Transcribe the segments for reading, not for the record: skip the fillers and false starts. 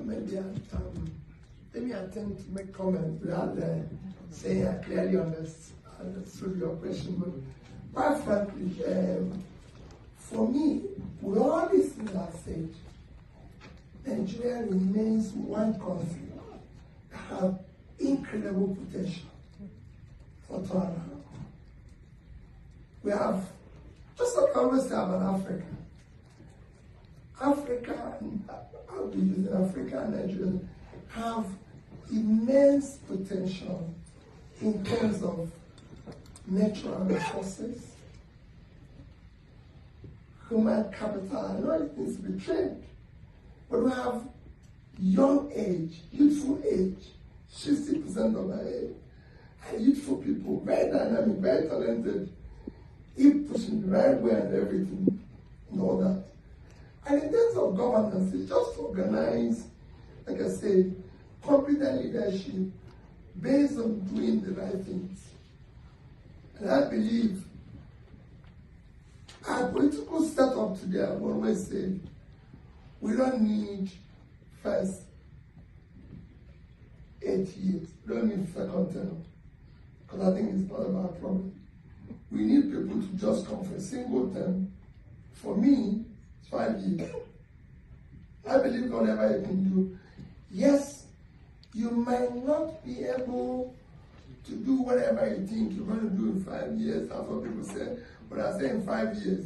maybe let me attempt to make comments without saying I clearly understood your question. But quite frankly, for me, with all these things I said, Nigeria remains one country that has incredible potential for turnaround. We have, just like I always say about Africa, and I'll be using Africa and Nigeria, have immense potential in terms of natural resources, human capital. I know it needs to be trained, but we have young age, youthful age, 60% of our age, and youthful people, very dynamic, very talented, keep pushing the right way and everything, and all that. And in terms of governance, it's just organize, like I said, competent leadership based on doing the right things. And I believe our political setup today, I've always said, we don't need first 8 years. We don't need second term, because I think it's part of our problem. We need people to just come for a single term. For me, it's 5 years. I believe whatever you can do. Yes, you might not be able to do whatever you think you're going to do in 5 years. That's what people say. But I say in 5 years,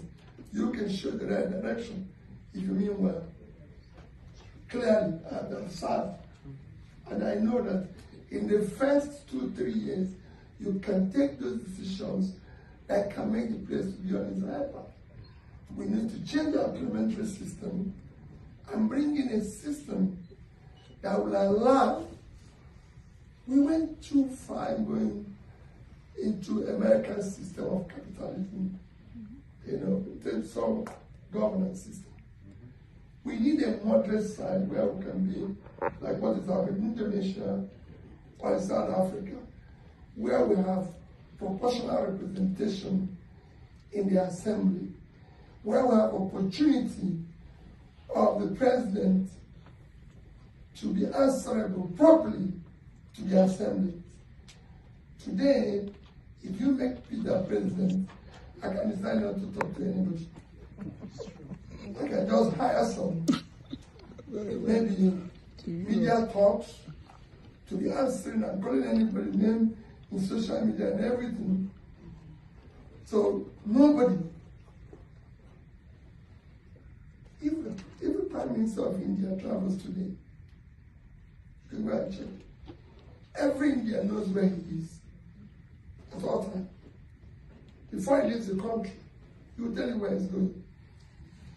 you can show the right direction if you mean well. Clearly, I've observed, and I know that in the first 2-3 years, you can take those decisions that can make the place to be on its right path. We need to change our parliamentary system and bring in a system that will allow. We went too far in going into American system of capitalism, in terms of governance system. We need a moderate side where we can be like what is happening in Indonesia or in South Africa, where we have proportional representation in the assembly, where we have opportunity of the president to be answerable properly to the assembly. Today, if you make Peter president, I can decide not to talk to anybody. I can just hire some, maybe media talks, to be answering and calling anybody's name in social media and everything. So nobody, if the Prime Minister of India travels today, you can go and check. Every Indian knows where he is at all times. Before he leaves the country, he will tell you where he's going.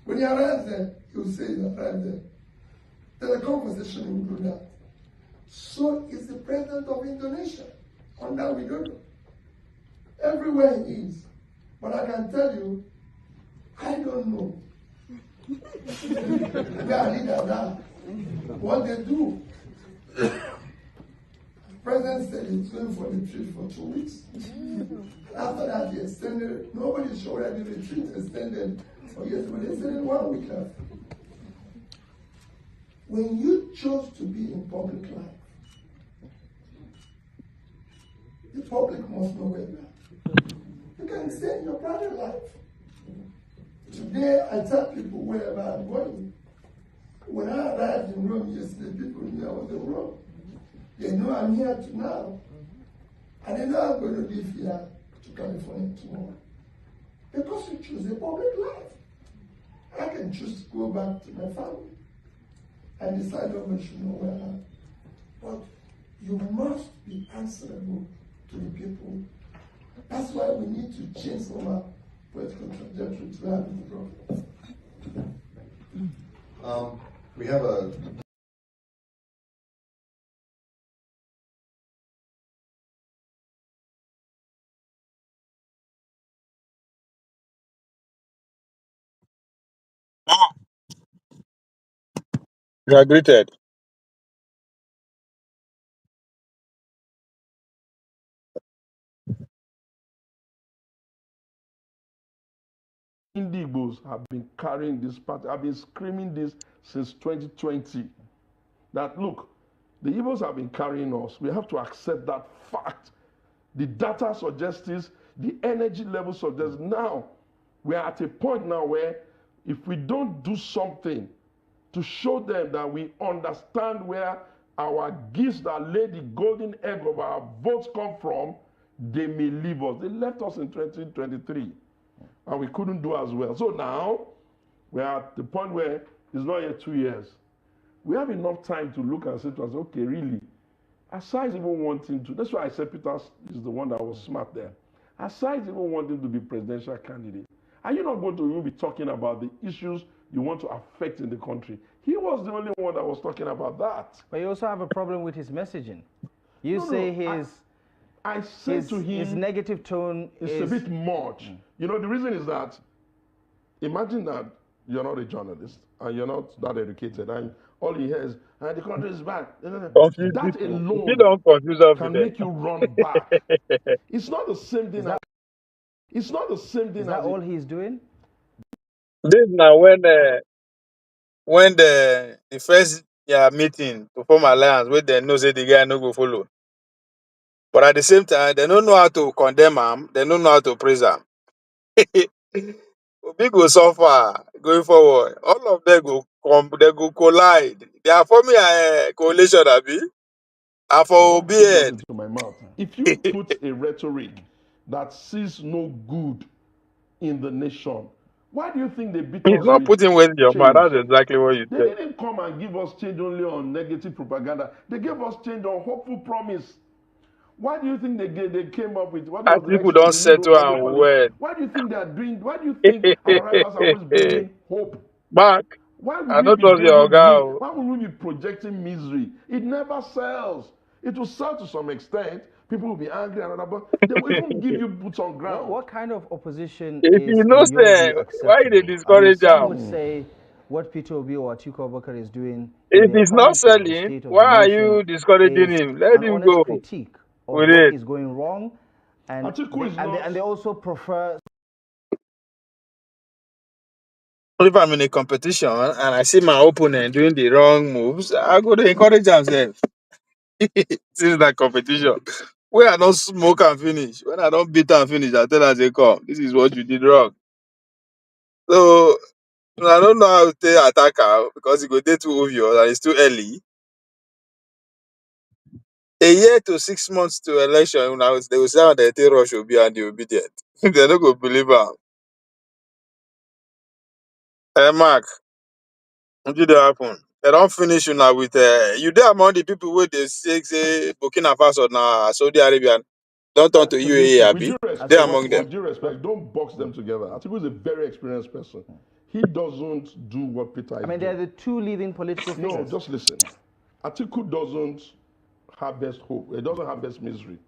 When he arrives there, he will say he arrived there. There's a conversation, he will do that. So is the president of Indonesia. On that we don't know. Everywhere he is. But I can tell you, I don't know where leaders are, what they do. The president said he's going for the retreat for 2 weeks. After that, he extended. Nobody's sure whether the retreat extended for years, but they extended 1 week after. When you chose to be in public life, the public must know where you are. You can stay in your private life. Today, I tell people wherever I'm going. When I arrived in Rome yesterday, people knew I was in Rome. They know I'm here now. And they know I'm going to leave here to California tomorrow. Because you choose a public life. I can choose to go back to my family and decide nobody should know where I am. But you must be answerable to the people. That's why we need to change some of our political trajectory to have this problem. We have a You are greeted. Indigbos have been carrying this party, have been screaming this since 2020. that, look, the Igbos have been carrying us. We have to accept that fact. The data suggests this, the energy level suggests. Now, we are at a point now where if we don't do something to show them that we understand where our gifts that lay the golden egg of our votes come from, they may leave us. They left us in 2023, and we couldn't do as well. So now, we are at the point where it's not yet 2 years. We have enough time to look and say to us, okay, really, aside even wanting to, that's why I said Peter is the one that was smart there. Aside even wanting to be presidential candidate, are you not going to even be talking about the issues you want to affect in the country? He was the only one that was talking about that. But you also have a problem with his messaging. You say I said to him, his negative tone is a bit much. You know, the reason is that, imagine that you're not a journalist and you're not that educated, and all you hear is, the country is bad. Confuse That people. alone You don't confuse us can with make you run back. It's not the same thing. It's not the same thing. Is that all he's doing? This now when the first meeting to form alliance, where they know say the guy no go follow. But at the same time, they don't know how to condemn him. They don't know how to praise him. Obi go suffer going forward. All of them they go collide. They are forming a coalition, Abi. And for Don't Obi put words head. into my mouth. If you put a rhetoric that sees no good in the nation, why do you think they beat He's us not with putting words in your mouth. change? That's exactly what you They said. didn't come and give us change only on negative propaganda. They gave us change on hopeful promise. Why do you think they came up with, what As was the people next don't lead settle what do you and call it? word. Why do you think they are doing, why do you think our rivals are always bringing hope? Back. Why would I we don't be trust your bringing guy. why would we be projecting misery? It never sells. It will sell to some extent. People will be angry and other, but they will even give you boots on ground. What kind of opposition If is, you know in your say view, why they acceptable? I mean, discourage some them? would say what Peter Obi or Atiku Abubakar is doing in If their he's not commentary on the selling, state of why the are nation you discouraging is him? Let an him honest go critique of with what it. is going wrong, and Atiku is not. they also prefer. If I'm in a competition and I see my opponent doing the wrong moves, I go to encourage himself. Since that competition. When I don't smoke and finish, when I don't beat and finish, I tell her, say, come, this is what you did wrong. So I don't know how to attack her because it go day too obvious and it's too early. A year to 6 months to election, now they will say how they take rush will be and they will be dead. They don't go believe her. Hey, Mark, what did happen? They don't finish you now with you there among the people where they say Burkina Faso now Saudi Arabian don't turn to UAE, With Abi. due They respect, among them. don't box them together. Atiku is a very experienced person. He doesn't do what Peter is I mean, doing. they're the two leading political No, figures. just listen. Atiku doesn't harvest hope. He doesn't harvest misery.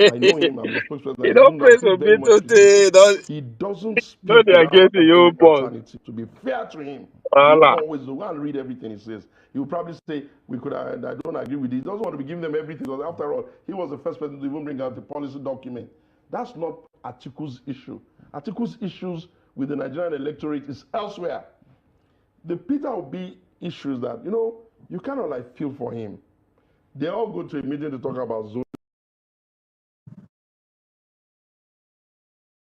I know him. I'm his spokesperson. You I don't do praise not think very much. Obito, don't He doesn't they speak without against the offering old boss. alternative. To be fair to him, he Voila. always go and read everything he says. He will probably say, "We could. I don't agree with it." He doesn't want to be giving them everything because after all, he was the first person to even bring out the policy document. That's not Atiku's issue. Atiku's issues with the Nigerian electorate is elsewhere. The Peter Obi issues that you kind of like feel for him. They all go to a meeting to talk about zone.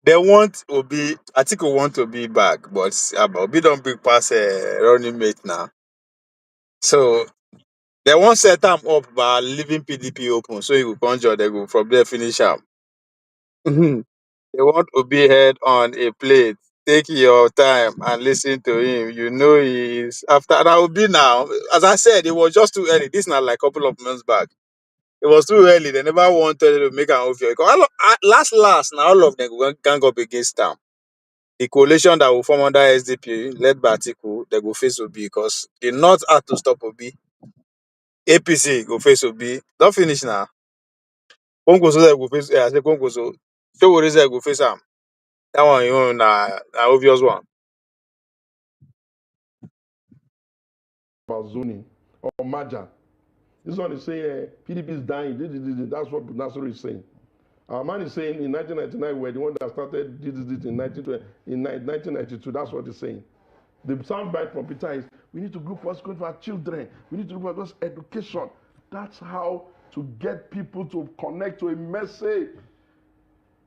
They want Obi, Atiku want to be back, but Obi don't big pass running mate now. So they won't set them up by leaving PDP open, so he will conjure, they go from there finish up. They want Obi head on a plate. Take your time and listen to him. You know he is after that Obi now. As I said, it was just too early. This is not like a couple of months back. It was too early. They never wanted to make an offer. Last, now all of them go gang up against them. The coalition that will form under SDP, led by Atiku, they go face Obi because the North had to stop Obi. APC go face Obi. Don't finish now. Kongoso they go face. I say Kongoso. So what is go face am? That one na obvious one. About zoning or merger. This one is saying PDP is dying. That's what Nasser is saying. Our man is saying in 1999 we're the one that started in 1992. That's what he's saying. The soundbite from Peter is we need to look what's going for our children. We need to look for those education. That's how to get people to connect to a message.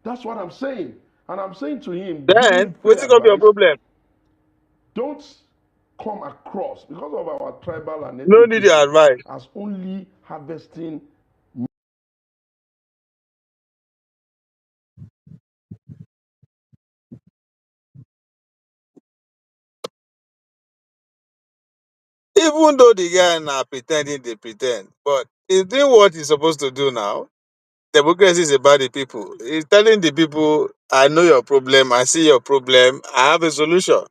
That's what I'm saying. And I'm saying to him, give Then, him what's fair gonna be your advice. problem? Don't come across, because of our tribal and No ethnic need your issues, advice. as only harvesting. Even though the guy now pretending they pretend, but he's doing what he's supposed to do now. Democracy is about the people. He's telling the people, I know your problem, I see your problem, I have a solution.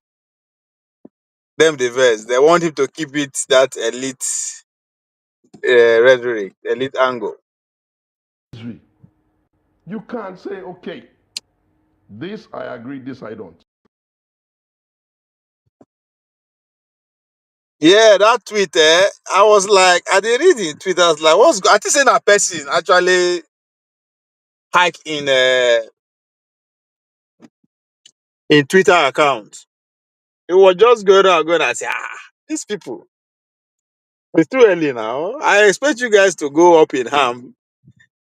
Them the verse. They want him to keep it that elite rhetoric, elite angle. You can't say, okay, this I agree, this I don't. Yeah, that tweet, I was like, I did read the tweet. I was like, I think saying that person actually hike in Twitter account. It was just going and say, these people. It's too early now. I expect you guys to go up in ham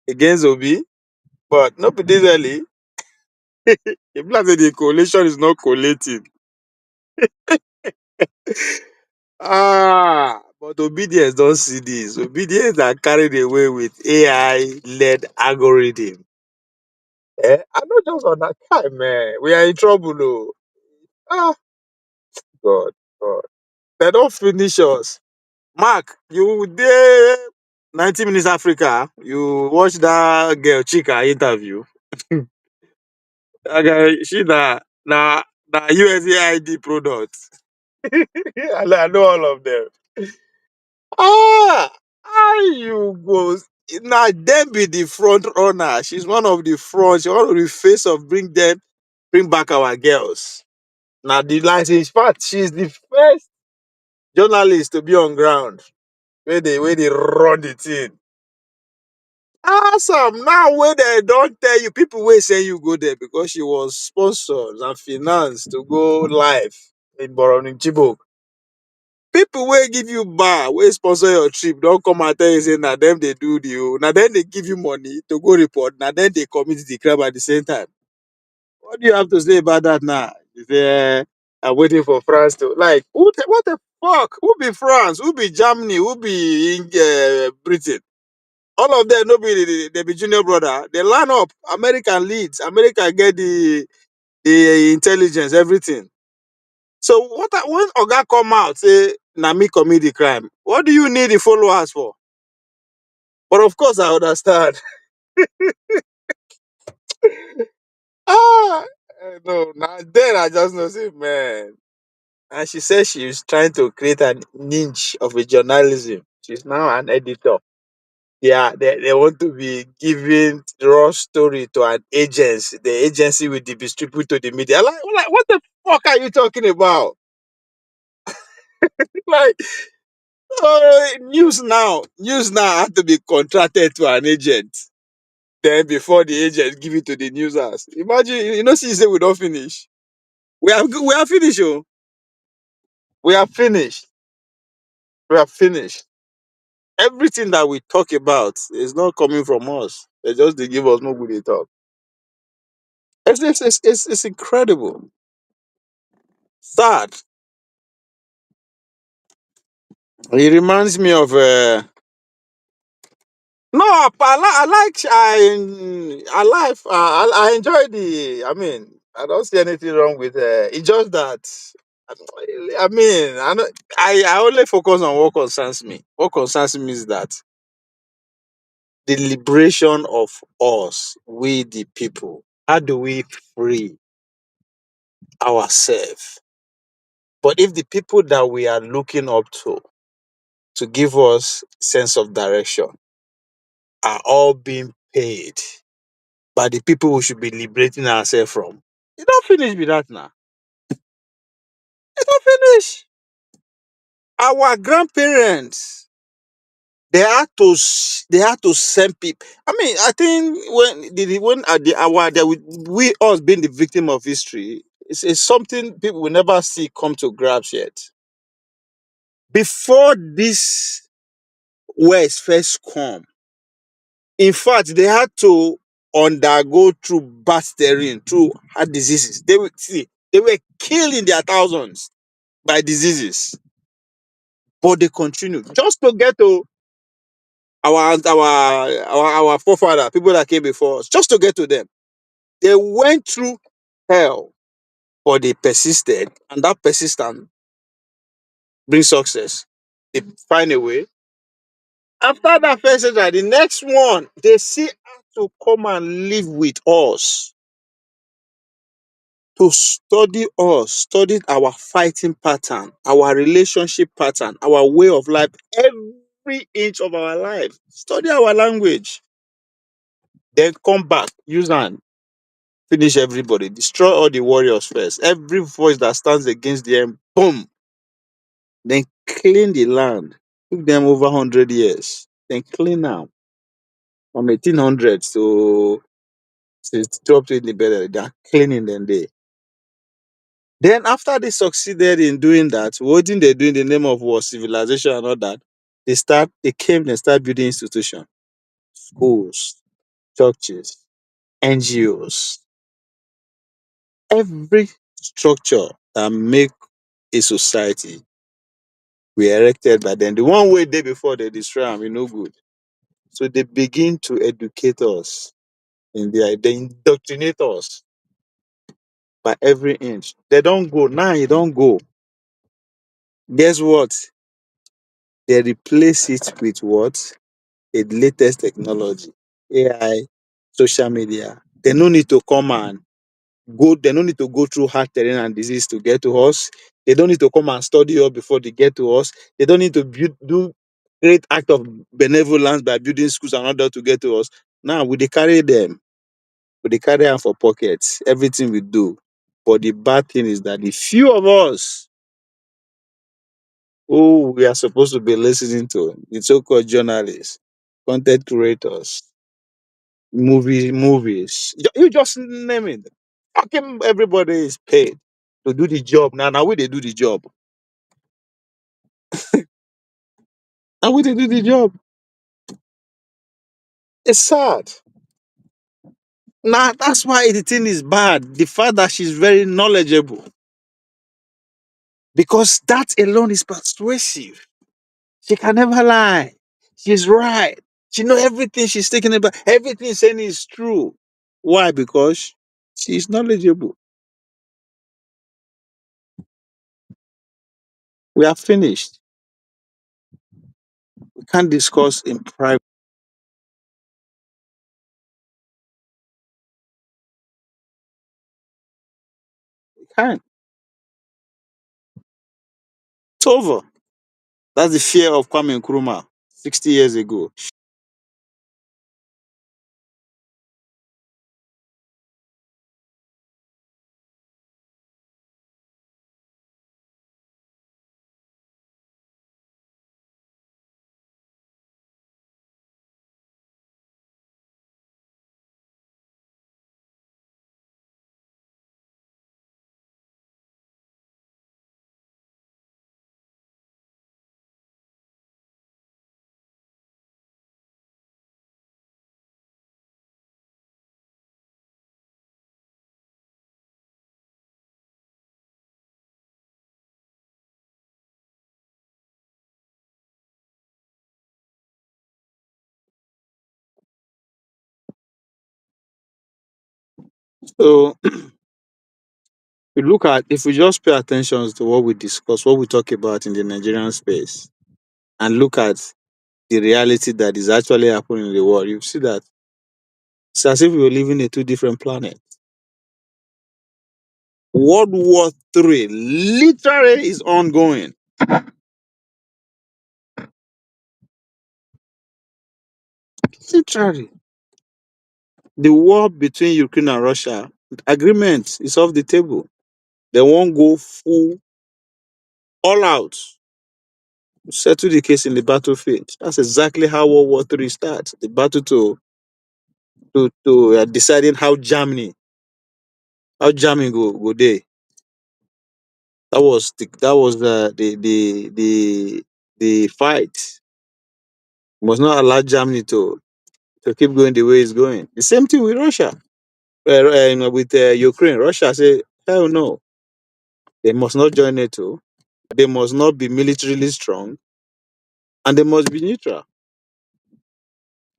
against Obi, but not this early. If like the coalition is not collating. But obedience don't see this. Obedience are carried away with AI-led algorithm. I not just on that time, man. We are in trouble, though. Ah, God, God. They don't finish us. Mark, you there 90 Minutes Africa. You watch that girl Chika interview. That guy, she na USAID product. I know all of them. How you go? Now them be the front runner. She's one of the front. She's one of the face of bring back our girls. Now the license part, she's the first journalist to be on ground where they run the thing. Awesome. Now where they don't tell you, people will say you go there because she was sponsored and financed to go live in Boroni Chibok. People will give you bar, will sponsor your trip, don't come and tell you say now them they do the now then they give you money to go report, now then they commit the crime at the same time. What do you have to say about that now? You say, I'm waiting for France to like what the fuck? Who be France? Who be Germany? Who be Britain? All of them no be they be junior brother. They line up. American leads. America get the intelligence, everything. So when Oga come out say na me commit the crime, what do you need the followers for? But of course I understand. ah no, now then I just know say man. And she said she is trying to create an niche of a journalism. She's now an editor. Yeah, they want to be giving raw story to an agency. The agency will distribute to the media. Like what the fuck are you talking about? Like, news now have to be contracted to an agent. Then before the agent give it to the newsers. Imagine, see, you say we don't finish. We are finished, oh. We are finished. We are finished. Everything that we talk about is not coming from us. They give us no good they talk. It's incredible. Sad. It reminds me of no, I like I enjoy I mean, I don't see anything wrong with it's just that I mean, I only focus on what concerns me. What concerns me is that the liberation of us, we the people. How do we free ourselves? But if the people that we are looking up to give us sense of direction are all being paid by the people we should be liberating ourselves from, it don't finish with that now. It don't finish. Our grandparents, they had to send people. I mean, I think when us being the victim of history, It's something people will never see come to grasp yet. Before this West first come, in fact, they had to undergo through battering, through heart diseases. They were killed in their thousands by diseases, but they continued just to get to our forefather, people that came before us, just to get to them. They went through hell, but they persisted, and that persistence brings success. They find a way. After that first exercise, the next one, they see how to come and live with us, to study us, study our fighting pattern, our relationship pattern, our way of life, every inch of our life. Study our language. Then come back, use and finish everybody. Destroy all the warriors first. Every voice that stands against them, boom. Then clean the land. Took them over 100 years. Then clean them from 1800s to since 12 independent. They are cleaning them there. Then after they succeeded in doing that, what did they do in the name of war, civilization and all that? They came and started building institutions, schools, churches, NGOs, every structure that make a society were erected by them. The one way day before they destroy them, no good. So they begin to educate us they indoctrinate us by every inch. They don't go. Now you don't go. Guess what? They replace it with what? The latest technology, AI, social media. They no need to come and they don't need to go through hard terrain and disease to get to us. They don't need to come and study us before they get to us. They don't need to do great act of benevolence by building schools and order to get to us. Now we they carry them. We they carry them for pockets. Everything we do. But the bad thing is that the few of us who we are supposed to be listening to, the so-called journalists, content creators, movies. You just name it. Fucking everybody is paid to do the job. Now we they do the job. Now we they do the job. It's sad. Now that's why the thing is bad. The fact that she's very knowledgeable. Because that alone is persuasive. She can never lie. She's right. She know everything she's taking about. Everything she's saying is true. Why? Because she's knowledgeable. We are finished. We can't discuss in private. We can't. It's over. That's the fear of Kwame Nkrumah 60 years ago. So if we just pay attention to what we discuss, what we talk about in the Nigerian space, and look at the reality that is actually happening in the world, you see that it's as if we were living in two different planets. World War III literally is ongoing. Literally. The war between Ukraine and Russia, agreement is off the table. They won't go full all out, settle the case in the battlefield. That's exactly how World War III starts. The battle to deciding how Germany go there. the fight. We must not allow Germany to keep going the way it's going. The same thing with Russia, with Ukraine. Russia say, hell no, they must not join NATO. They must not be militarily strong, and they must be neutral.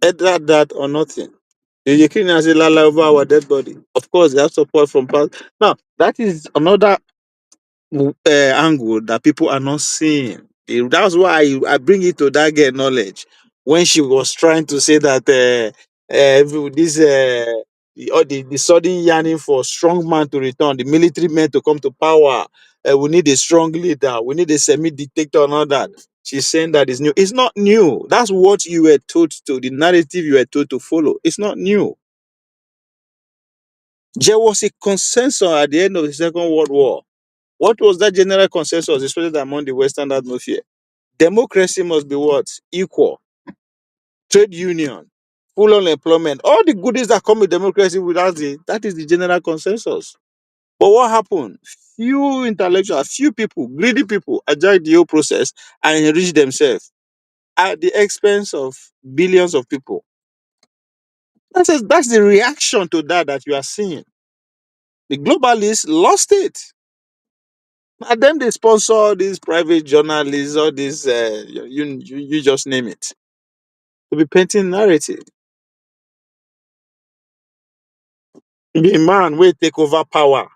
Either that or nothing. The Ukrainians say, "Lala over our dead body." Of course, they have support from past. Now, that is another angle that people are not seeing. That's why I bring it to that girl knowledge when she was trying to say that this the sudden yearning for strong man to return, the military men to come to power. We need a strong leader. We need a semi-dictator and all that. She's saying that is new. It's not new. That's what you were told to, the narrative you were told to follow. It's not new. There was a consensus at the end of the Second World War. What was that general consensus, especially among the Western atmosphere? Democracy must be what? Equal. Trade union, full unemployment, all the goodies that come with democracy that is the general consensus. But what happened? Few intellectuals, few people, greedy people, hijacked the whole process and enriched themselves at the expense of billions of people. That's the reaction to that you are seeing. The globalists lost it. And then they sponsor these private journalists, all these, you just name it, to be painting narrative. The man will take over power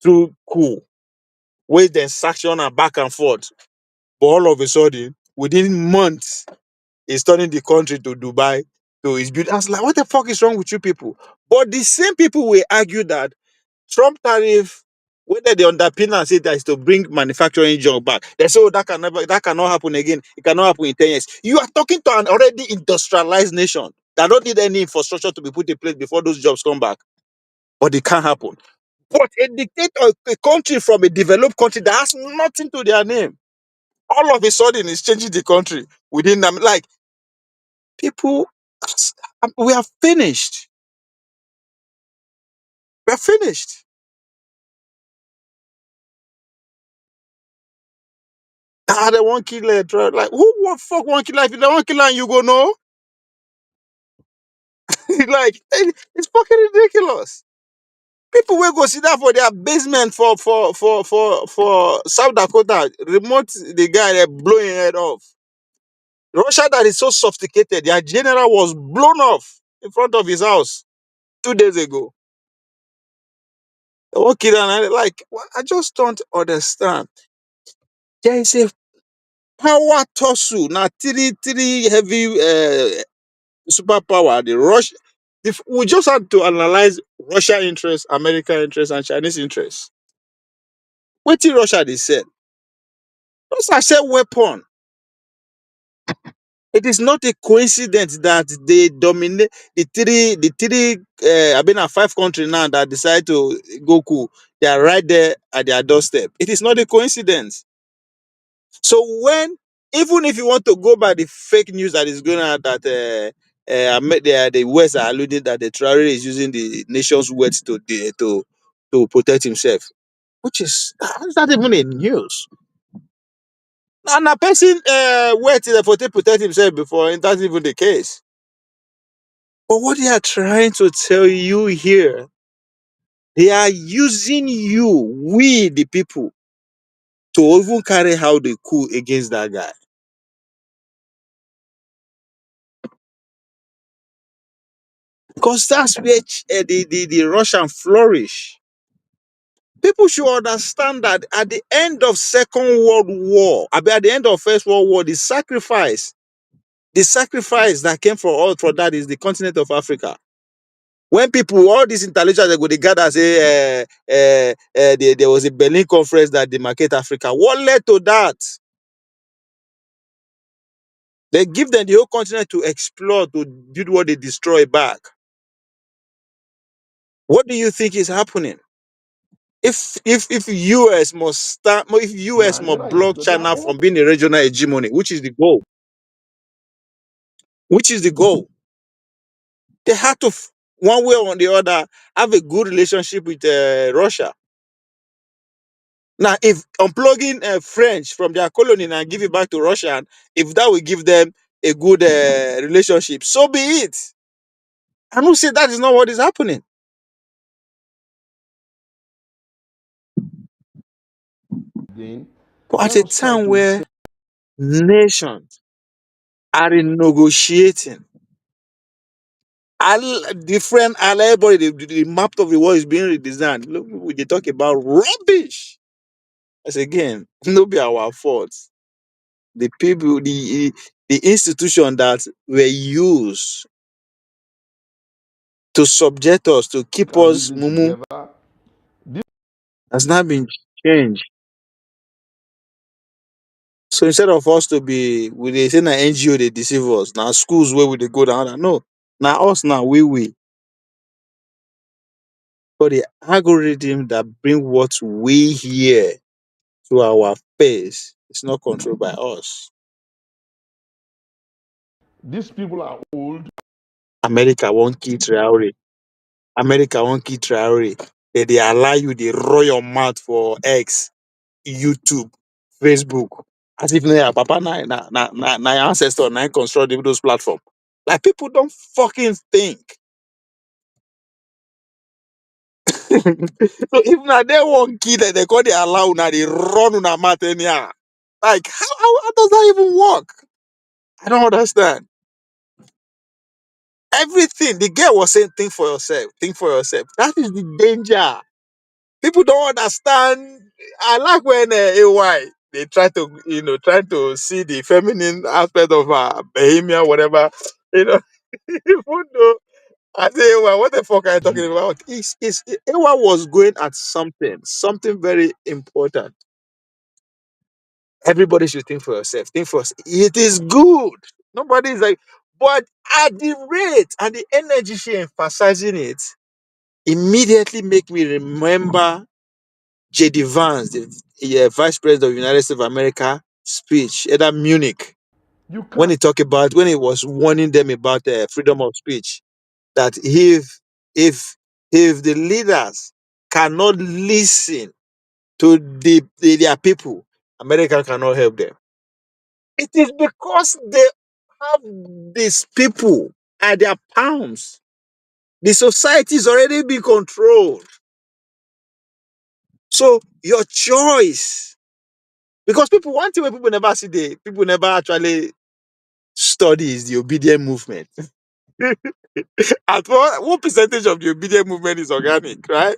through coup, where then sanction and back and forth. But all of a sudden, within months, he's turning the country to Dubai, to his beauty. I was like, what the fuck is wrong with you people? But the same people will argue that Trump tariff, whether they underpin and say that is to bring manufacturing jobs back. They say, oh, that cannot happen again. It cannot happen in 10 years. You are talking to an already industrialized nation that don't need any infrastructure to be put in place before those jobs come back. But it can't happen. But a dictator, a country from a developed country that has nothing to their name, all of a sudden is changing the country within them. Like, people, we are finished. We are finished. They won't kill a tribe. Like, who what fuck won't kill her? If they won't kill her, and you go no? Like, it's fucking ridiculous. People will go sit down for their basement for South Dakota, remote the guy they blowing head off. Russia that is so sophisticated, their general was blown off in front of his house 2 days ago. They won't kill her. Like, I just don't understand. There is a power tussle now. Three heavy superpower. The Russia. If we just had to analyze Russia interest, American interest, and Chinese interest. What did Russia they said? Russia said weapon. It is not a coincidence that they dominate the three. I've been at 5 countries now that decide to go cool. They are right there at their doorstep. It is not a coincidence. So when, even if you want to go by the fake news that is going out that the West are alluding that the Traoré is using the nation's wealth to protect himself, which is how's that even a news? And a person wealth is to protect himself before, and that's even the case. But what they are trying to tell you here, they are using you, we the people, to even carry out the coup against that guy. Because that's where the Russian flourish. People should understand that at the end of Second World War, at the end of First World War, the sacrifice that came for that is the continent of Africa. When people, all these intellectuals, they go they gather say there was a Berlin conference that demarcate Africa. What led to that? They give them the whole continent to explore, to build what they destroy back. What do you think is happening? If US must start, if US Nah, you're must right. block They are China all from being a regional hegemony, which is the goal, they had to one way or the other have a good relationship with Russia. Now, if unplugging French from their colony and give it back to Russian, if that will give them a good relationship, so be it. I don't say that is not what is happening. Again, But at let a us try time to where nations are negotiating, all different everybody, the map of the world is being redesigned. Look, we dey talk about rubbish. As again, no be our fault. The people, the institution that were used to subject us, to keep and us reason mumu, together. This has not been changed. So instead of us to be, we they say na NGO they deceive us, now schools where we they go down. No, now us now we. But the algorithm that bring what we hear to our face is not controlled by us. these people are old. America won't kill Traoré. America won't kill Traoré. They allow you, they roll your mouth for X, YouTube, Facebook. As if na your papa na your ancestor na him construct those platforms. Like people don't fucking think. So if na they won't kill them, they call they allow now they run on a mouth anyhow. Like how does that even work? I don't understand. Everything the girl was saying, think for yourself, think for yourself. That is the danger. People don't understand. I like when AY they try to try to see the feminine aspect of Bohemia, whatever. You know, even though I say AY, what the fuck are you talking about? AY was going at something very important. Everybody should think for yourself. Think for yourself. It is good. Nobody is like, but at the rate and the energy she emphasizing it immediately make me remember J.D. Vance, the Vice President of the United States of America speech at that Munich, You when can when he was warning them about freedom of speech, that if if the leaders cannot listen to their people, America cannot help them. It is because they have these people at their palms. The society is already being controlled. So your choice, because people one thing where people never see the people never actually study is the obedient movement. At what percentage of the obedient movement is organic, right?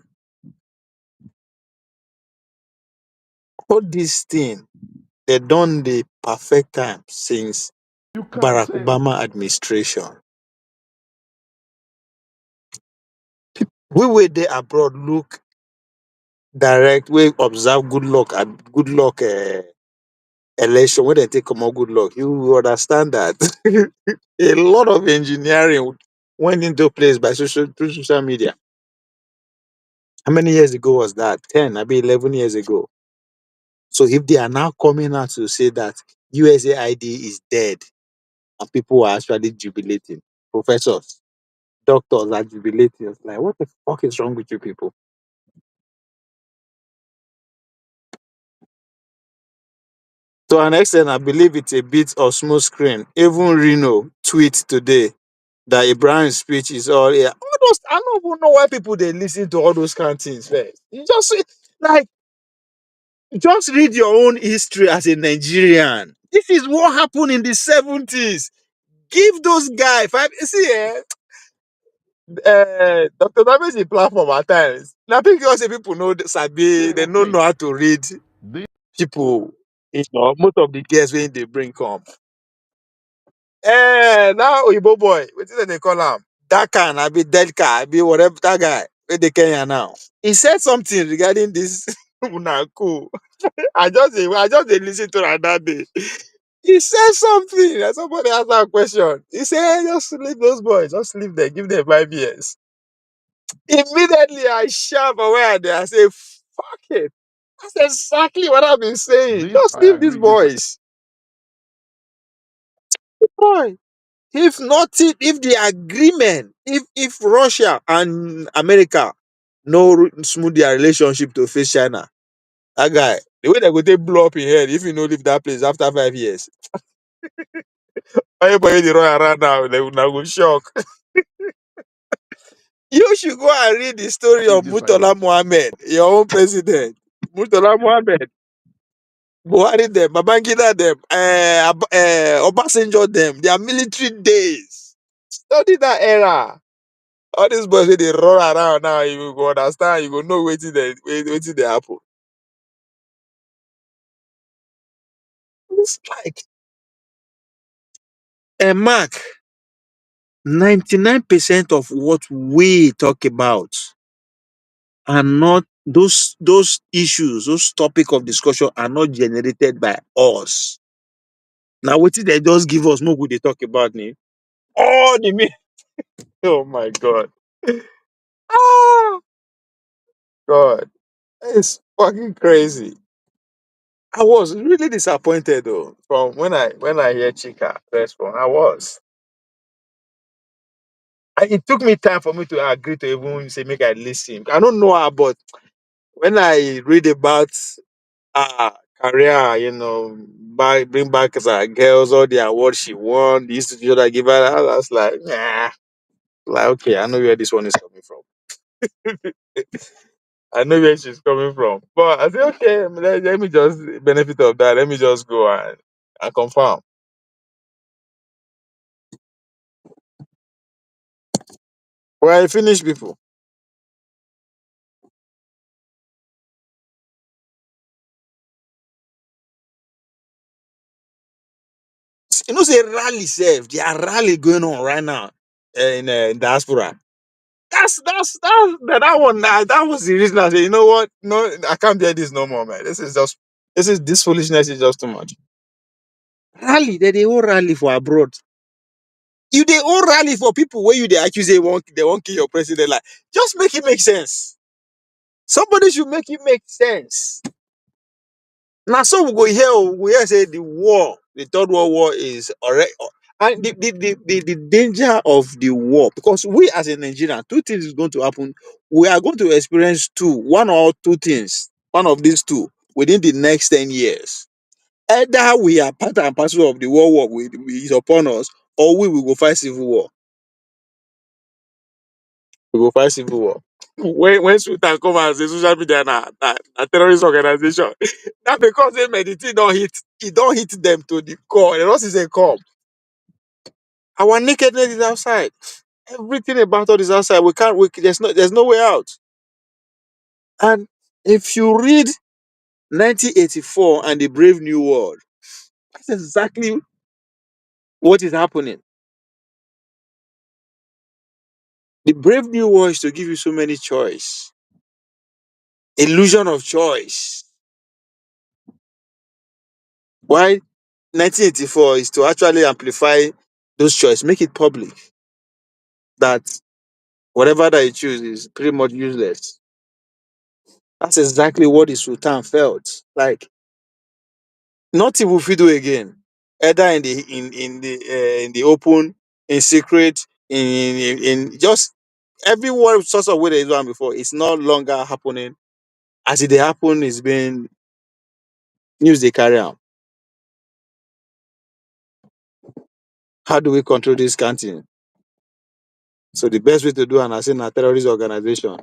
All this thing they done the perfect time since you can Barack say Obama administration. We were there abroad, look direct, we observe good luck and good luck election when they take come out good luck. You will understand that a lot of engineering went into place by through social media. How many years ago was that? 10, maybe 11 years ago. So if they are now coming out to say that USAID is dead and people are actually jubilating, professors, doctors are jubilating, it's like, what the fuck is wrong with you people? To an extent, I believe it's a bit of smooth screen. Even Reno tweet today that Ibrahim's speech is all yeah. All those I don't even know why people they listen to all those kind of things first. You just like just read your own history as a Nigerian. This is what happened in the 70s. Give those guys five. See, Dr. Davis is platform at times. Now, because people know Sabi, they don't okay. know how to read This people. Most of the guests when they bring come. Now Oyibo boy, what is they call him? That can I be dead car, I be whatever that guy. Where they Kenya now. He said something regarding this. Una cool. I just dey listen to that day. He said something, and somebody asked that question. He said, "Hey, just leave those boys, just leave them, give them 5 years." Immediately, I shout away there. I say, "Fuck it." That's exactly what I've been saying. this Just I leave these agree. This boys. Boy, if nothing, if the agreement, if Russia and America no smooth their relationship to face China, That guy, the way they go take blow up in head if you no leave that place after 5 years. Everybody they run around now, they will now go shock. You should go and read the story Take of this final. Murtala Mohammed, your own president. Murtala Mohammed, Buhari them, Babangida them, Obasanjo them, their military days. Study that era. All these boys wey they run around now, you go understand, you go know waiting they happen. It's like a mark. 99% of what we talk about are not those issues, those topic of discussion are not generated by us. Now, what they just give us more good they talk about me. Oh, the me. Oh my God. Ah, God. It's fucking crazy. I was really disappointed though from when I hear Chika respond. I was. And it took me time for me to agree to even say make I listen. I don't know how, but when I read about career, bring back as girls, all the awards she won, the institution I give her, I was like, nah. Like, okay, I know where this one is coming from. I know where she's coming from. But I said, okay, let me just benefit of that. Let me just go and confirm. Well, I finished people. Say rally self. There are rally going on right now in diaspora. That one. That was the reason I said, you know what? No, I can't bear this no more, man. This foolishness is just too much. Rally, they all rally for abroad. You they all rally for people where you they accuse they won't kill your president. Like, just make it make sense. Somebody should make it make sense. Now, so we hear say the war, the third world war is already. And the danger of the war, because we as a Nigerian, two things is going to happen. We are going to experience one or two things, one of these two, within the next 10 years. Either we are part and parcel of the world war is upon us, or we will go fight civil war. We go fight civil war. When Sultan come and say social media na terrorist organization, that because they meditate don't hit them to the core. The rest is a come. Our nakedness is outside. Everything about us is outside. We can't. There's no way out. And if you read 1984 and the Brave New World, that's exactly what is happening. The Brave New World is to give you so many choice, illusion of choice. Why 1984 is to actually amplify those choices, make it public that whatever that you choose is pretty much useless. That's exactly what the Sultan felt like. Nothing will fit do again, either in the open, in secret, in just every one sort of way they done before. It's no longer happening. As it dey happen, is being news they carry out. How do we control this canteen? So the best way to do an as a terrorist organization.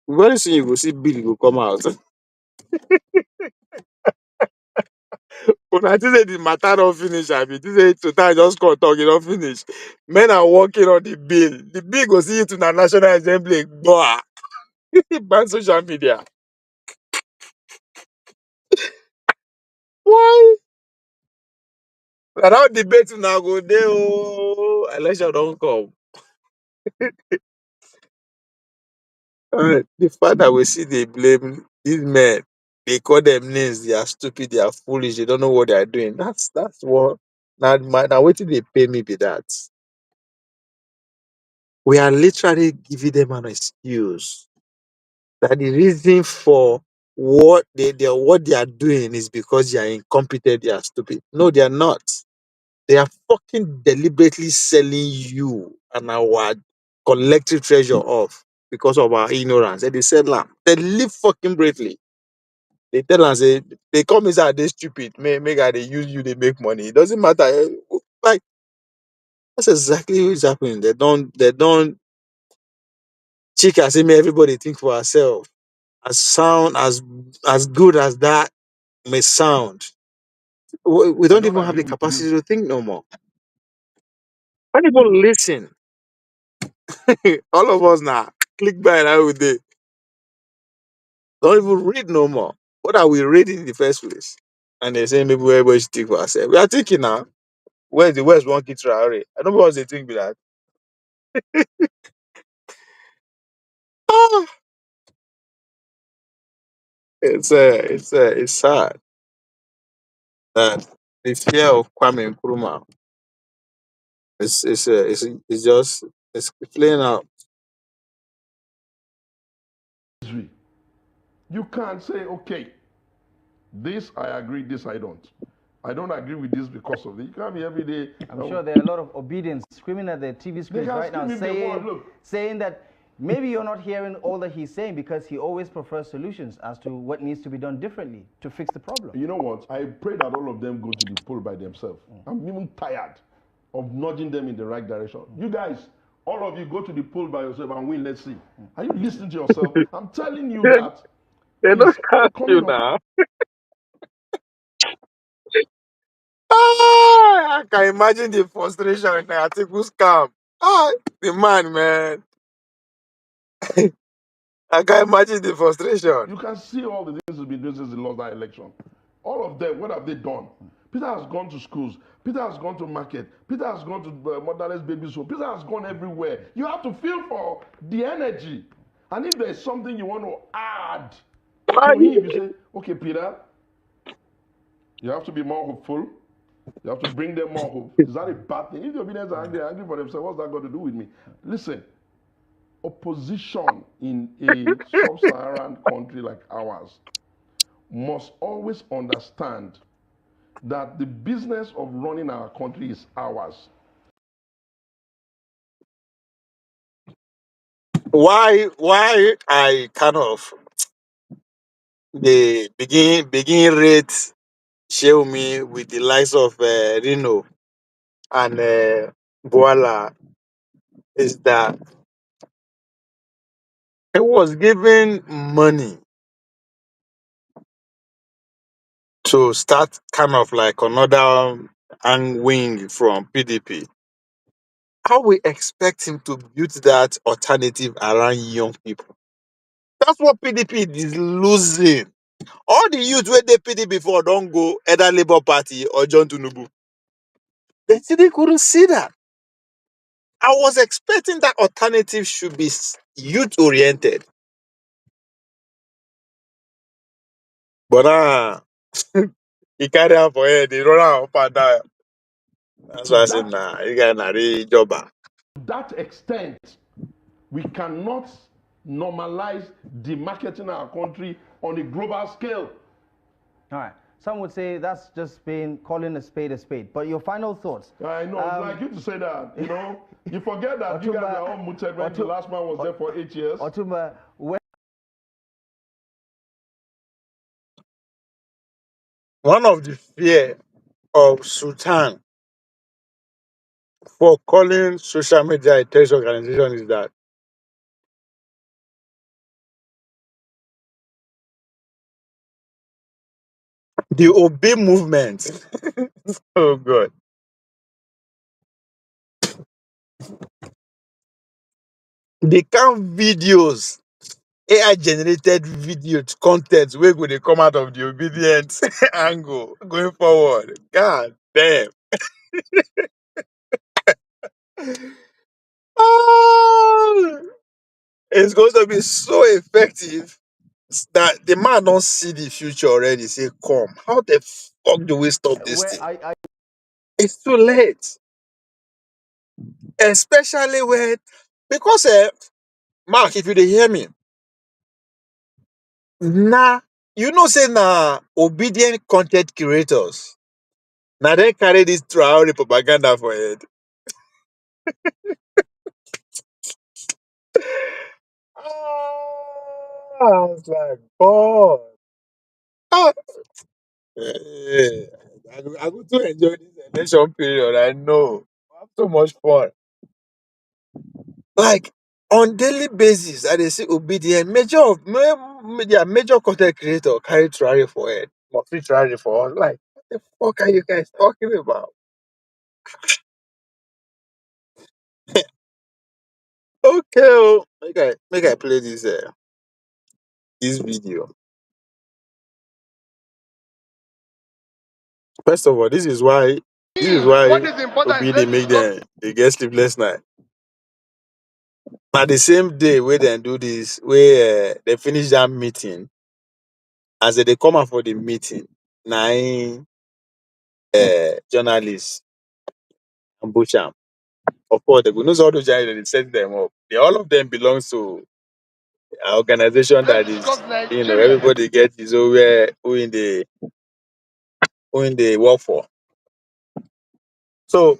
Very soon you will see bill will come out. When I think say the matter don't finish, I mean, this say today just call talk, it don't finish. Men are working on the bill. The bill go see it to the National Assembly. Boah. Ban social media. Why? And how debate now go there? Oh, election don't come. The fact that we see they blame these men, they call them names, they are stupid, they are foolish, they don't know what they are doing. That's what now wait till they pay me be that. We are literally giving them an excuse that the reason for what they are doing is because they are incompetent, they are stupid. No, they are not. They are fucking deliberately selling you and our collective treasure off because of our ignorance. And they said, "Lamb, they live fucking bravely." They tell us say they come inside they stupid, make I they use you, they make money. It doesn't matter. Like that's exactly what's happening. They don't Chika say me everybody think for herself. As sound as good as that may sound, we I don't don't even have agree the with capacity this. to think no more. When people listen, all of us now click by now with the don't even read no more. What are we reading in the first place? And they say maybe everybody should think for ourselves. We are thinking now. Where's the West one kid Traoré? I don't know what they think be that. Ah, it's sad that the fear of Kwame Nkrumah it's just it's playing out. History. You can't say, okay, this I agree, this I don't. I don't agree with this because of this. You can't be every day. I'm sure there are a lot of obedience screaming at their TV screens can right now, scream if they want. Look. saying that maybe you're not hearing all that he's saying because he always prefers solutions as to what needs to be done differently to fix the problem. You know what? I pray that all of them go to the poll by themselves. I'm even tired of nudging them in the right direction. You guys, all of you go to the poll by yourself and win. Let's see. Are you listening to yourself? I'm telling you that They don't it's catch you coming up. now. Ah, I can imagine the frustration in the articles come. Ah, the man. I can imagine the frustration. You can see all the things he's been doing since he lost that election. All of them, what have they done? Peter has gone to schools. Peter has gone to market. Peter has gone to motherless babies home. Peter has gone everywhere. You have to feel for the energy. And if there's something you want to add Why? to him, you say, okay, Peter, you have to be more hopeful. You have to bring them more hope. Is that a bad thing? If the obedience are angry for themselves, what's that got to do with me? Listen, opposition in a sub-Saharan country like ours must always understand that the business of running our country is ours. Why I kind of the begin rate show me with the likes of Reno and Boala is that he was given money to start kind of like another wing from PDP. How we expect him to build that alternative around young people? That's what PDP is losing. All the youth where they PDP before don't go either Labour Party or John Tinubu. They said they couldn't see that. I was expecting that alternative should be youth oriented. But he carry on for head, they run out up and down. That's To why I said, that, nah, you guys not really jobber. to that extent, we cannot normalize demarketing our country on a global scale. All right. Some would say that's just being calling a spade a spade. But your final thoughts? I know, it's like you to say that, you know. You forget that you guys are all muted when the last man was there for 8 years. Otumba, One of the fear of Sultan for calling social media a terrorist organization is that the Obi movement, oh God, they count videos, AI generated video content where go they come out of the obedience angle going forward. God damn. Ah, it's going to be so effective that the man don't see the future already. Say, come, how the fuck do we stop this where thing? I It's too late. Especially when, because, Mark, if you dey hear me, nah, you know, say, nah, obedient content creators. Now they carry this Traore propaganda for it. Ah, I was like, God. Ah, I go to enjoy this election period. I know. I have so much fun. Like on daily basis, I dey see obedient major content creator carry Traoré for head. Must be Traoré for us. Like, what the fuck are you guys talking about? Okay, oh, make I play this video. First of all, this is why What is important Obi is dey let's make discuss. them they get sleepless night. Na the same day wey dem do this, wey dem finish that meeting, as dem dey come out for the meeting, na im journalists ambush am. Of course, dem go know say all those journalists dey set them up. All of them belongs to an organization Let's that discuss is, Nigeria. everybody get his own where who in dey work for. So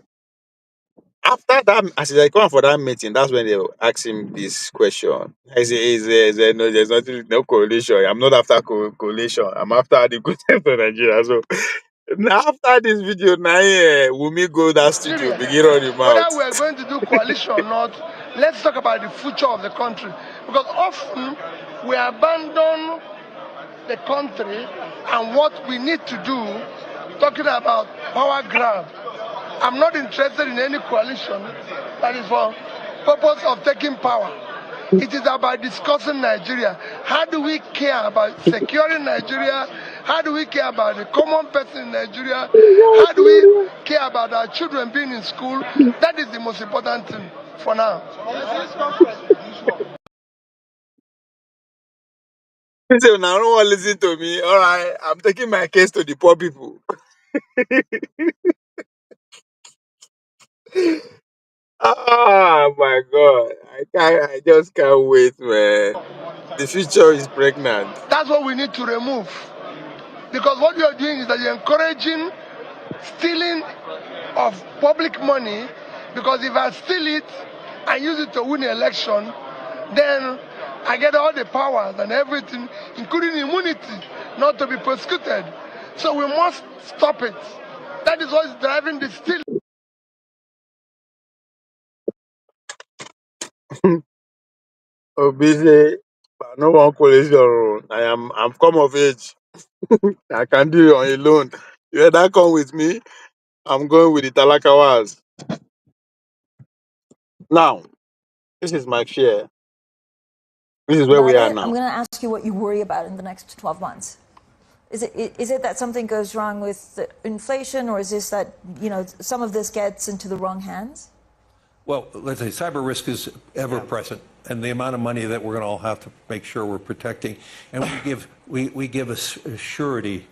after that, as they come for that meeting, that's when they will ask him this question. I say, is there no, there's nothing, no correlation. I'm not after correlation. I'm after the good of Nigeria. So now after this video, now Wumi go that studio, Nigeria. begin on him Whether out. we are going to do coalition or not, let's talk about the future of the country. Because often we abandon the country and what we need to do, talking about power grab. I'm not interested in any coalition that is for purpose of taking power. It is about discussing Nigeria. How do we care about securing Nigeria? How do we care about the common person in Nigeria? How do we care about our children being in school? That is the most important thing for now. He say, now no one listen to me. All right, I'm taking my case to the poor people. Ah, my God, I just can't wait, man. The future is pregnant. That's what we need to remove. Because what you are doing is that you're encouraging stealing of public money, because if I steal it and use it to win an election, then I get all the powers and everything, including immunity, not to be prosecuted. So we must stop it. That is what is driving the stealing. Obi say, "I no wan coalition. I'm come of age. I can do it on alone. You either come with me, I'm going with the Talakawas." Now, this is my fear. This is where we are I'm now. going to ask you what you worry about in the next 12 months. Is it that something goes wrong with the inflation, or is this that some of this gets into the wrong hands? Well, let's say cyber risk is ever present, and the amount of money that we're going to all have to make sure we're protecting, and we give a surety,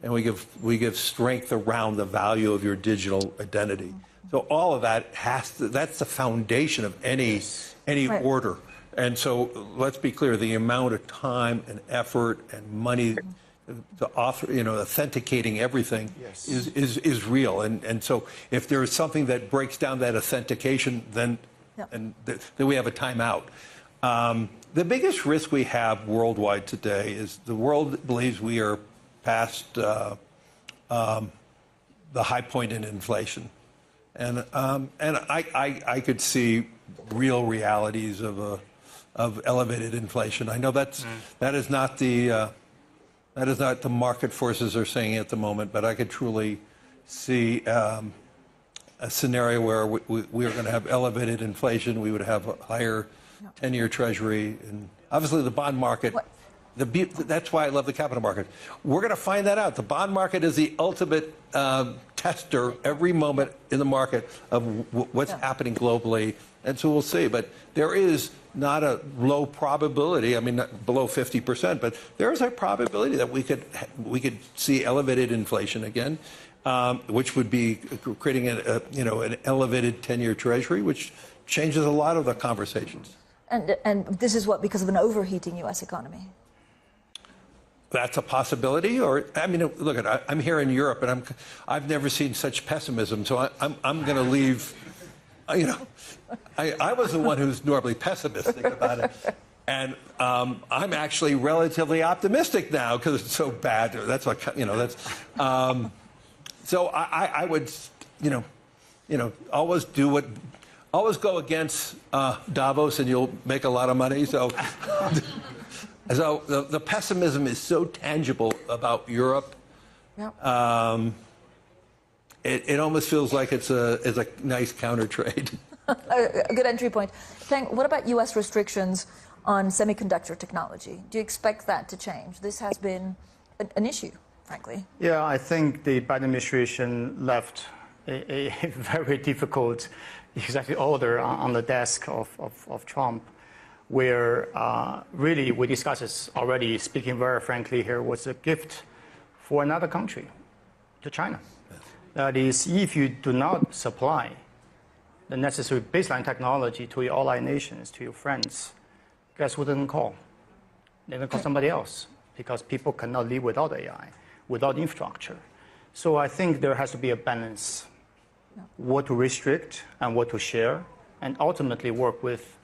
and we give strength around the value of your digital identity. So all of that that's the foundation of any Right. order. And so let's be clear: the amount of time and effort and money to author, authenticating everything is real. And so if there is something that breaks down that authentication, then we have a timeout. The biggest risk we have worldwide today is the world believes we are past the high point in inflation, and I could see real realities of elevated inflation. I know that is not the market forces are saying at the moment, but I could truly see a scenario where we are going to have elevated inflation. We would have a higher 10-year treasury, and obviously the bond market. That's why I love the capital market. We're going to find that out. The bond market is the ultimate tester every moment in the market of what's happening globally, and so we'll see. But there is not a low probability. I mean, not below 50%, but there is a probability that we could see elevated inflation again, which would be creating an elevated 10-year treasury, which changes a lot of the conversations. And this is what, because of an overheating U.S. economy? That's a possibility. Or I mean, look, I'm here in Europe, and I've never seen such pessimism. So I'm going to leave. I was the one who's normally pessimistic about it. And I'm actually relatively optimistic now because it's so bad. That's what, you know, that's, so I would, always go against Davos and you'll make a lot of money. So, so the pessimism is so tangible about Europe. Yep. It almost feels like it's a nice counter trade. A good entry point. Peng, what about U.S. restrictions on semiconductor technology? Do you expect that to change? This has been an issue, frankly. Yeah, I think the Biden administration left a very difficult executive order on the desk of Trump, where really we discussed this already, speaking very frankly here, was a gift for another country, to China. That is, if you do not supply the necessary baseline technology to your allied nations, to your friends, guess who didn't call? They didn't call somebody else, because people cannot live without AI, without infrastructure. So I think there has to be a balance, what to restrict and what to share, and ultimately work with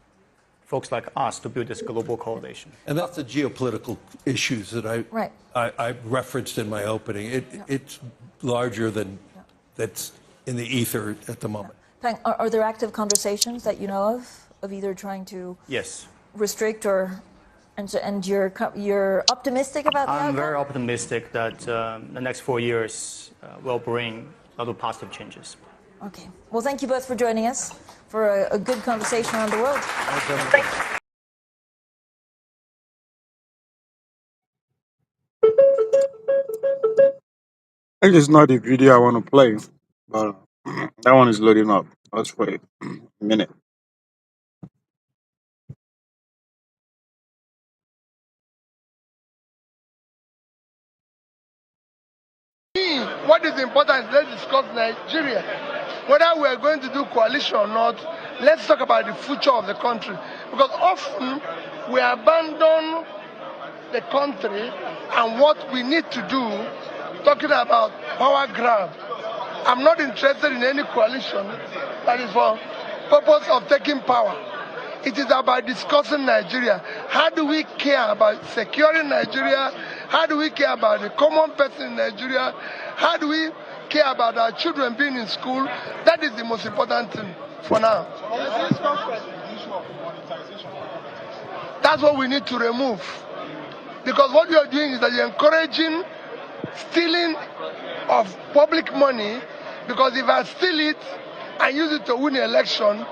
folks like us to build this global coalition. And that's the geopolitical issues that I referenced in my opening. It's larger than that's in the ether at the moment. Peng, are there active conversations that you know of either trying to restrict or, and you're optimistic about the outcome? I'm very optimistic that the next 4 years will bring a lot of positive changes. Okay. Well, thank you both for joining us for a good conversation around the world. Thank you. I think it's not the video I want to play, but that one is loading up. Let's wait a minute. What is important is let's discuss Nigeria. Whether we are going to do coalition or not, let's talk about the future of the country. Because often we abandon the country and what we need to do, talking about power grab. I'm not interested in any coalition that is for purpose of taking power. It is about discussing Nigeria. How do we care about securing Nigeria? How do we care about the common person in Nigeria? How do we care about our children being in school? That is the most important thing for now. That's what we need to remove. Because what you are doing is that you're encouraging stealing of public money, because if I steal it and use it to win an election,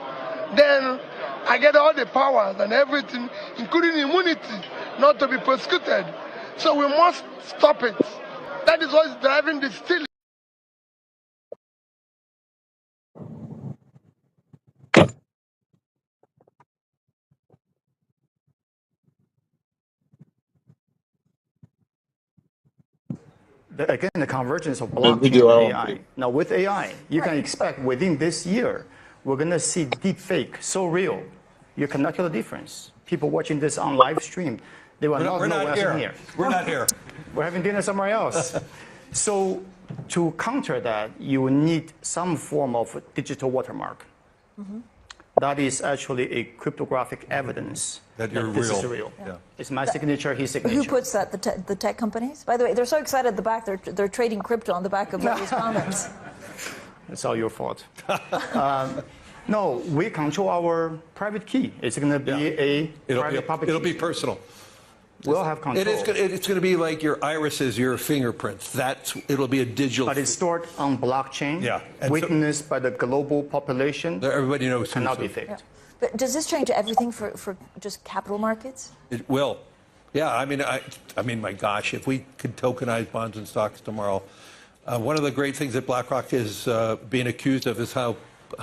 then I get all the powers and everything, including immunity, not to be prosecuted. So we must stop it. That is what is driving the stealing. Again, the convergence of blockchain and AI. Now, with AI, you can expect within this year, we're going to see deep fake so real, you cannot tell the difference. People watching this on live stream, they will not know what's in here. We're not here. We're having dinner somewhere else. So to counter that, you need some form of digital watermark. That is actually a cryptographic evidence that you're this real. is real. Yeah. It's my signature, his signature. Who puts that? The tech companies? By the way, they're so excited at the back. They're trading crypto on the back of Larry's comments. It's all your fault. No, we control our private key. It's going to be a private public key. It'll be personal. We'll have control. It's going to be like your irises, your fingerprints. It'll be a digital. But it's stored on blockchain, witnessed by the global population. Everybody knows. Cannot be faked. Yeah. But does this change everything for just capital markets? It will. Yeah, I mean, my gosh, if we could tokenize bonds and stocks tomorrow, one of the great things that BlackRock is being accused of is how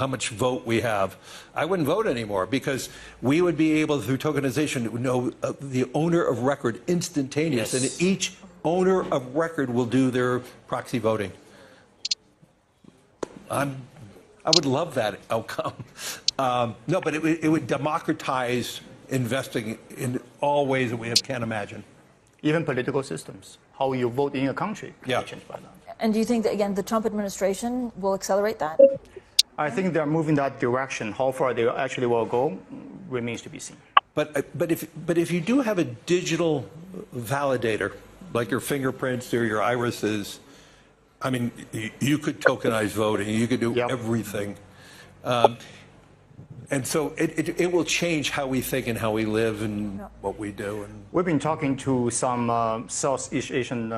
much vote we have. I wouldn't vote anymore because we would be able, through tokenization, to know the owner of record instantaneous, and each owner of record will do their proxy voting. I would love that outcome. No, but it would democratize investing in all ways that we can't imagine. Even political systems, how you vote in a country, can be changed by that. And do you think that, again, the Trump administration will accelerate that? I think they're moving that direction. How far they actually will go remains to be seen. But if you do have a digital validator, like your fingerprints or your irises, I mean, you could tokenize voting, you could do Yep. everything. And so it will change how we think and how we live and what we do. And We've been talking to some Southeast Asian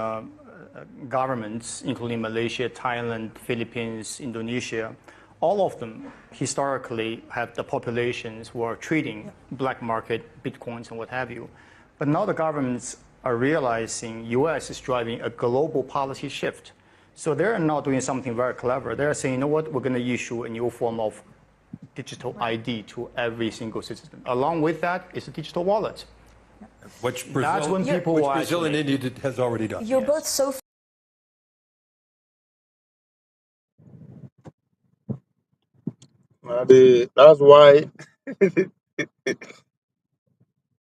governments, including Malaysia, Thailand, Philippines, Indonesia. All of them historically have the populations who are trading black market bitcoins and what have you. But now the governments are realizing US is driving a global policy shift. So they're now doing something very clever. They're saying, you know what, we're going to issue a new form of digital ID to every single citizen. Along with that is a digital wallet. which That's when Brazil, people which will Brazil and actually- India has already done. You're both so That's why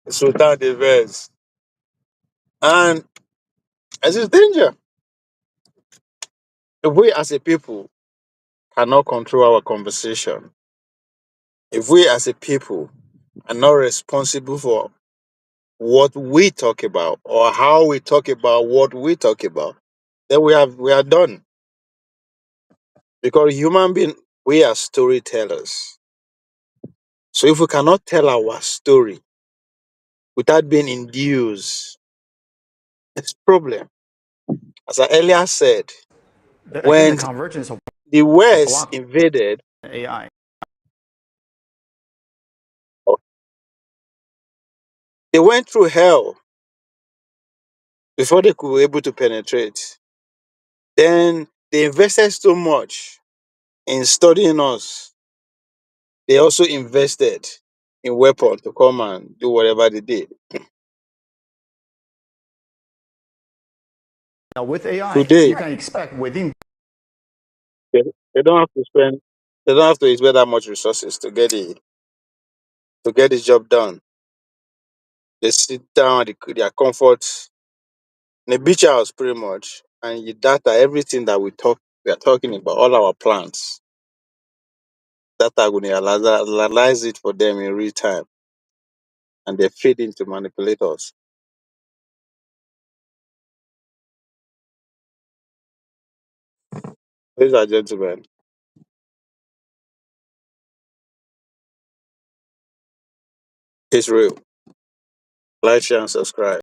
Sultan the verse. And it's a danger. If we as a people cannot control our conversation, if we as a people are not responsible for what we talk about or how we talk about what we talk about, then we are done. Because human being, we are storytellers. So if we cannot tell our story without being induced, it's a problem. As I earlier said, Again, the when convergence of the West block invaded, AI. they went through hell before they could be able to penetrate. Then they invested so much in studying us. They also invested in weapons to come and do whatever they did. Now with AI, Today, you can expect within they, they don't have to spend, they don't have to expend that much resources to get the job done. They sit down at their comfort in a beach house pretty much, and you data everything that we are talking about, all our plans. Data going to analyze it for them in real time, and they feed into manipulators. Ladies and gentlemen, it's real. Like, share, and subscribe.